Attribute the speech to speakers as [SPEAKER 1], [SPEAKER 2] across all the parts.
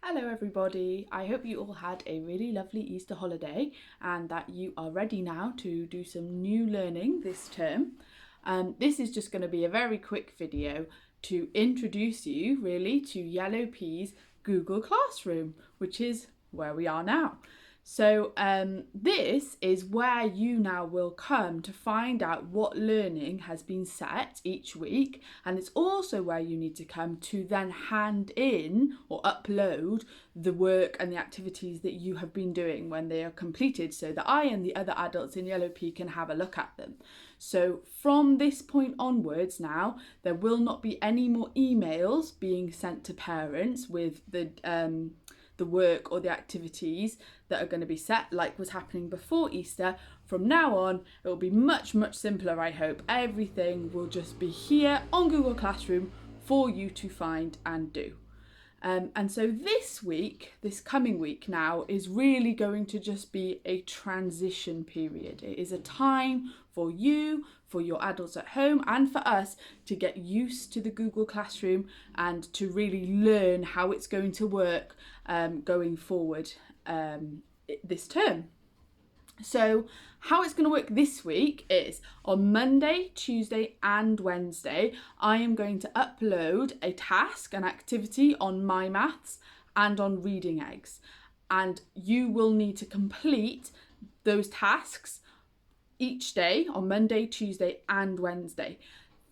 [SPEAKER 1] Hello everybody, I hope you all had a really lovely Easter holiday and that you are ready now to do some new learning this term. This is just going to be a very quick video to introduce you really to Yellow P's Google Classroom, which is where we are now. So this is where you now will come to find out what learning has been set each week, and it's also where you need to come to then hand in or upload the work and the activities that you have been doing when they are completed, so that I and the other adults in Yellow P can have a look at them. So from this point onwards now, there will not be any more emails being sent to parents with the work or the activities that are going to be set like was happening before Easter. From now on, it will be much simpler, I hope. Everything will just be here on Google Classroom for you to find and do. And so this week, this coming week now, is really going to just be a transition period. It is a time for you, for your adults at home, and for us to get used to the Google Classroom and to really learn how it's going to work going forward this term. So how it's going to work this week is on Monday, Tuesday and Wednesday, I am going to upload a task, an activity on My Maths and on Reading Eggs. And you will need to complete those tasks each day on Monday, Tuesday and Wednesday.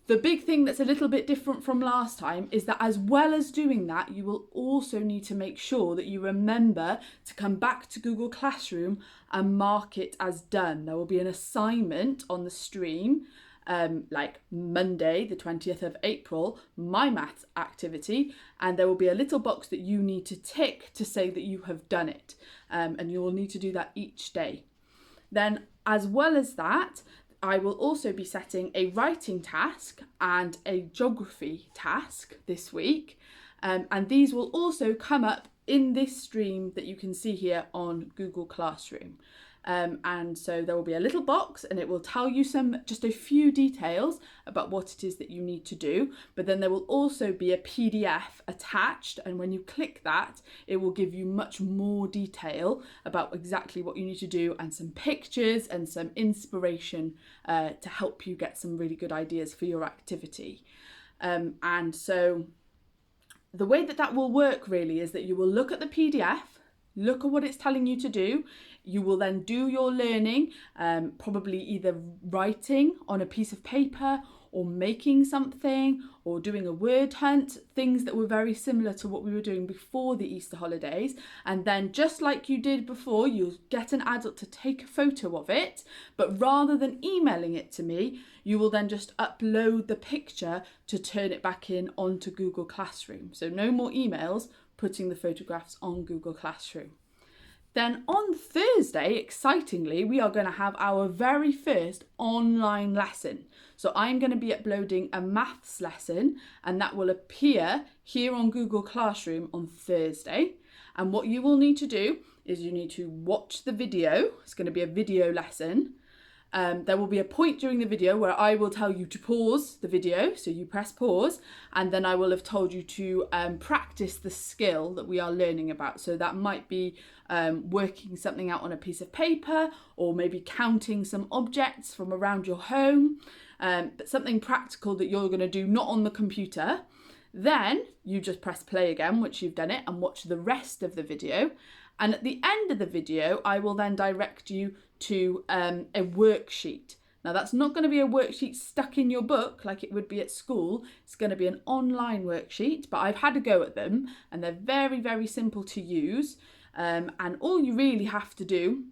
[SPEAKER 1] The big thing that's a little bit different from last time is that as well as doing that, you will also need to make sure that you remember to come back to Google Classroom and mark it as done. There will be an assignment on the stream, like Monday, the 20th of April, My Maths activity, and there will be a little box that you need to tick to say that you have done it, and you will need to do that each day. Then, as well as that, I will also be setting a writing task and a geography task this week, and these will also come up in this stream that you can see here on Google Classroom. And so there will be a little box and it will tell you just a few details about what it is that you need to do, but then there will also be a PDF attached, and when you click that it will give you much more detail about exactly what you need to do and some pictures and some inspiration to help you get some really good ideas for your activity. And so the way that will work really is that you will look at the PDF, look at what it's telling you to do. You will then do your learning, probably either writing on a piece of paper or making something or doing a word hunt, things that were very similar to what we were doing before the Easter holidays. And then just like you did before, you'll get an adult to take a photo of it, but rather than emailing it to me, you will then just upload the picture to turn it back in onto Google Classroom. So no more emails, putting the photographs on Google Classroom. Then on Thursday, excitingly, we are going to have our very first online lesson. So I'm going to be uploading a maths lesson, and that will appear here on Google Classroom on Thursday. And what you will need to do is you need to watch the video. It's going to be a video lesson. There will be a point during the video where I will tell you to pause the video, so you press pause, and then I will have told you to practice the skill that we are learning about. So that might be working something out on a piece of paper, or maybe counting some objects from around your home, but something practical that you're going to do not on the computer. Then you just press play again, once you've done it, and watch the rest of the video. And at the end of the video, I will then direct you to a worksheet. Now that's not going to be a worksheet stuck in your book like it would be at school. It's going to be an online worksheet, but I've had a go at them and they're very simple to use. And all you really have to do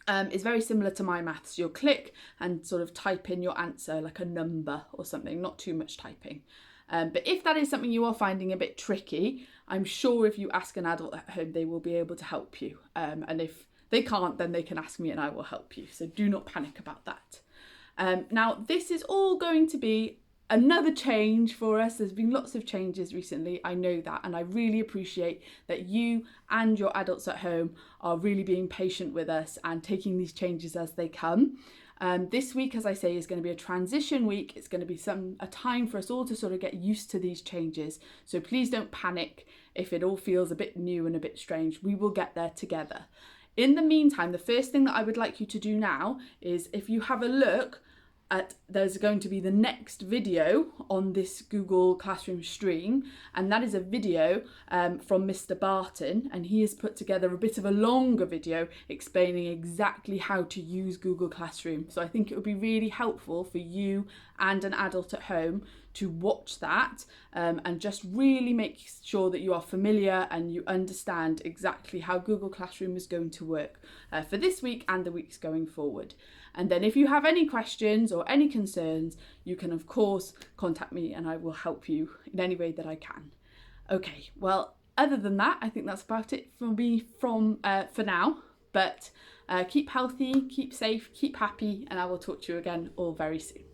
[SPEAKER 1] is very similar to My Maths. You'll click and sort of type in your answer, like a number or something, not too much typing. But if that is something you are finding a bit tricky, I'm sure if you ask an adult at home, they will be able to help you. And if they can't, then they can ask me and I will help you. So do not panic about that. Now, this is all going to be another change for us. There's been lots of changes recently, I know that, and I really appreciate that you and your adults at home are really being patient with us and taking these changes as they come. This week, as I say, is going to be a transition week. It's going to be a time for us all to sort of get used to these changes. So please don't panic if it all feels a bit new and a bit strange. We will get there together. In the meantime, the first thing that I would like you to do now is, if you have a look at, there's going to be the next video on this Google Classroom stream, and that is a video from Mr. Barton, and he has put together a bit of a longer video explaining exactly how to use Google Classroom. So I think it would be really helpful for you and an adult at home to watch that and just really make sure that you are familiar and you understand exactly how Google Classroom is going to work for this week and the weeks going forward. And then if you have any questions or any concerns, you can of course contact me and I will help you in any way that I can. Okay, well, other than that, I think that's about it for me for now. But keep healthy, keep safe, keep happy, and I will talk to you again all very soon.